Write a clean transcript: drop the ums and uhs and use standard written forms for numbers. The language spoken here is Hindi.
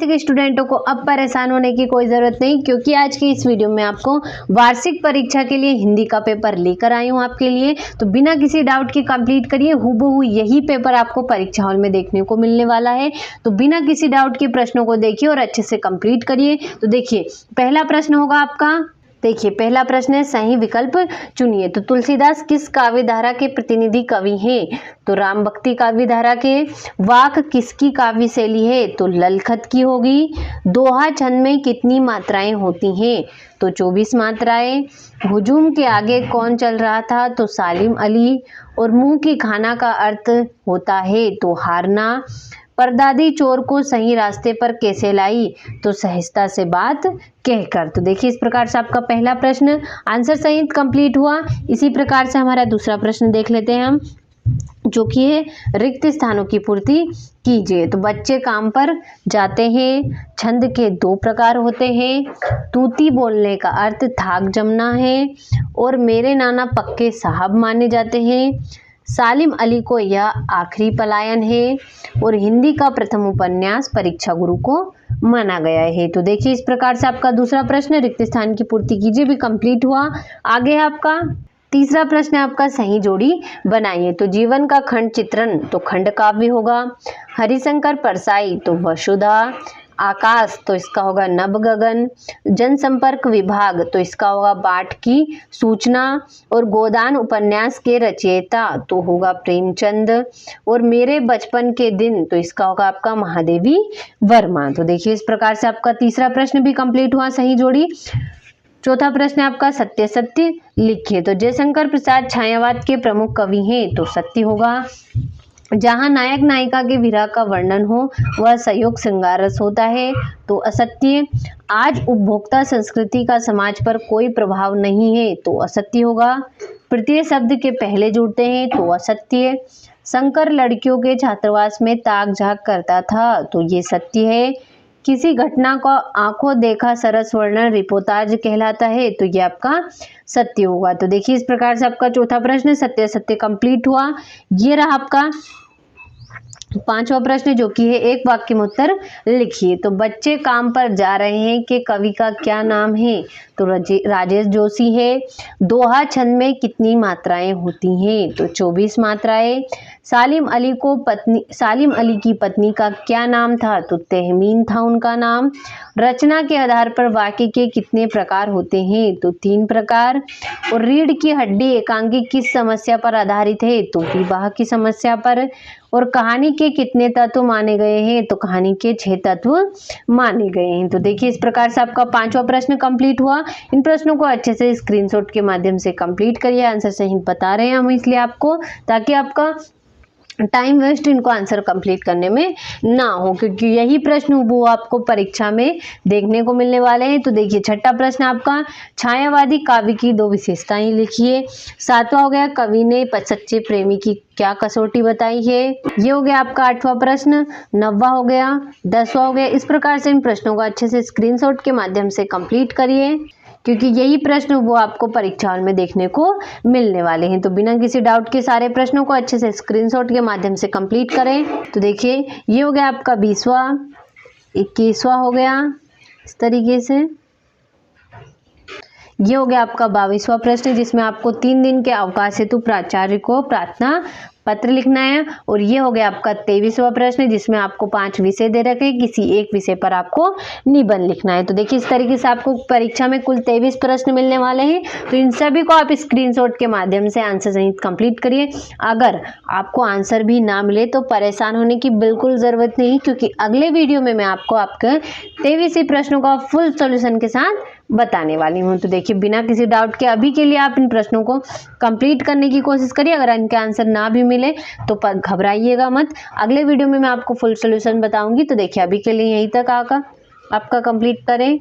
के स्टूडेंटों को अब परेशान होने की कोई ज़रूरत नहीं, क्योंकि आज की इस वीडियो में आपको वार्षिक परीक्षा के लिए हिंदी का पेपर लेकर आई हूँ आपके लिए। तो बिना किसी डाउट के कंप्लीट करिए, हूबहू यही पेपर आपको परीक्षा हॉल में देखने को मिलने वाला है। तो बिना किसी डाउट के प्रश्नों को देखिए और अच्छे से कंप्लीट करिए। तो देखिए पहला प्रश्न होगा आपका, देखिए पहला प्रश्न है सही विकल्प चुनिए। तो तुलसीदास किस काव्य धारा के प्रतिनिधि कवि हैं? तो राम भक्ति काव्य धारा के। वाक किसकी काव्य शैली है? तो ललखत की होगी। दोहा छंद में कितनी मात्राएं होती हैं? तो 24 मात्राएं। हुजूम के आगे कौन चल रहा था? तो सालिम अली। और मुंह की खाना का अर्थ होता है? तो हारना। परदादी चोर को सही रास्ते पर कैसे लाई? तो सहजता से बात कहकर। तो देखिए इस प्रकार से आपका पहला प्रश्न आंसर सहित कंप्लीट हुआ। इसी प्रकार से हमारा दूसरा प्रश्न देख लेते हैं हम, जो कि है रिक्त स्थानों की पूर्ति कीजिए। तो बच्चे काम पर जाते हैं। छंद के 2 प्रकार होते हैं। तूती बोलने का अर्थ थाक जमना है। और मेरे नाना पक्के साहब माने जाते हैं। सालिम अली को यह आखिरी पलायन है। और हिंदी का प्रथम उपन्यास परीक्षा गुरु को माना गया है। तो देखिए इस प्रकार से आपका दूसरा प्रश्न रिक्त स्थान की पूर्ति कीजिए भी कंप्लीट हुआ। आगे है आपका तीसरा प्रश्न है आपका सही जोड़ी बनाइए। तो जीवन का खंड चित्रण तो खंड काव्य होगा। हरिशंकर परसाई तो वसुधा। आकाश तो इसका होगा नभ गगन। जनसंपर्क विभाग तो इसका होगा बाट की सूचना। और गोदान उपन्यास के रचयिता तो होगा प्रेमचंद। और मेरे बचपन के दिन तो इसका होगा आपका महादेवी वर्मा। तो देखिए इस प्रकार से आपका तीसरा प्रश्न भी कंप्लीट हुआ सही जोड़ी। चौथा प्रश्न है आपका सत्य सत्य लिखिए। तो जयशंकर प्रसाद छायावाद के प्रमुख कवि हैं? तो सत्य होगा। जहां नायक नायिका के विरह का वर्णन हो वह संयोग श्रृंगार रस होता है? तो असत्य। आज उपभोक्ता संस्कृति का समाज पर कोई प्रभाव नहीं है? तो असत्य होगा। प्रत्यय शब्द के पहले जुड़ते हैं? तो असत्य। शंकर लड़कियों के छात्रावास में ताक झाक करता था? तो ये सत्य है। किसी घटना का आंखों देखा सरस वर्णन रिपोर्टाज कहलाता है? तो ये आपका सत्य होगा। तो देखिए इस प्रकार से आपका चौथा प्रश्न सत्य सत्य कंप्लीट हुआ। ये रहा आपका पांचवा प्रश्न, जो कि है एक वाक्य में उत्तर लिखिए। तो बच्चे काम पर जा रहे हैं के कवि का क्या नाम है? तो राजेश जोशी है। दोहा छंद में कितनी मात्राएं होती हैं? तो 24 मात्राएं। सालिम अली की पत्नी का क्या नाम था? तो तहमीन था उनका नाम। रचना के आधार पर वाक्य के कितने प्रकार होते हैं? तो 3 प्रकार। और रीढ़ की हड्डी एकांकी किस समस्या पर आधारित है? तो विवाह की समस्या पर। और कहानी के कितने तत्व माने गए हैं? तो कहानी के 6 तत्व माने गए हैं। तो देखिए इस प्रकार से आपका पांचवा प्रश्न कंप्लीट हुआ। इन प्रश्नों को अच्छे से स्क्रीनशॉट के माध्यम से कंप्लीट करिए। आंसर सही बता रहे हैं हम इसलिए आपको, ताकि आपका टाइम वेस्ट इनको आंसर कंप्लीट करने में ना हो, क्योंकि यही प्रश्न वो आपको परीक्षा में देखने को मिलने वाले हैं। तो देखिए छठा प्रश्न आपका छायावादी काव्य की 2 विशेषताएं लिखिए। 7वां हो गया कवि ने सच्चे प्रेमी की क्या कसौटी बताई है? ये हो गया आपका 8वां प्रश्न। 9वां हो गया, 10वां हो गया। इस प्रकार से इन प्रश्नों को अच्छे से स्क्रीनशॉट के माध्यम से कंप्लीट करिए, क्योंकि यही प्रश्न वो आपको परीक्षा हॉल में देखने को मिलने वाले हैं। तो बिना किसी डाउट के सारे प्रश्नों को अच्छे से स्क्रीनशॉट के माध्यम से कंप्लीट करें। तो देखिए ये हो गया आपका 20वां, 21वां हो गया इस तरीके से। ये हो गया आपका 22वां प्रश्न, जिसमें आपको 3 दिन के अवकाश हेतु प्राचार्य को प्रार्थना पत्र लिखना है। और ये हो गया आपका 23वां प्रश्न, जिसमें आपको 5 विषय दे रखे, किसी एक विषय पर आपको निबंध लिखना है। तो देखिए इस तरीके से आपको परीक्षा में कुल 23 प्रश्न मिलने वाले हैं। तो इन सभी को आप स्क्रीनशॉट के माध्यम से आंसर सहित कंप्लीट करिए। अगर आपको आंसर भी ना मिले तो परेशान होने की बिल्कुल ज़रूरत नहीं, क्योंकि अगले वीडियो में मैं आपको आपके 23 ही प्रश्नों का फुल सॉल्यूशन के साथ बताने वाली हूँ। तो देखिए बिना किसी डाउट के अभी के लिए आप इन प्रश्नों को कंप्लीट करने की कोशिश करिए। अगर इनके आंसर ना भी मिले तो घबराइएगा मत, अगले वीडियो में मैं आपको फुल सॉल्यूशन बताऊंगी। तो देखिए अभी के लिए यहीं तक आपका कंप्लीट करें।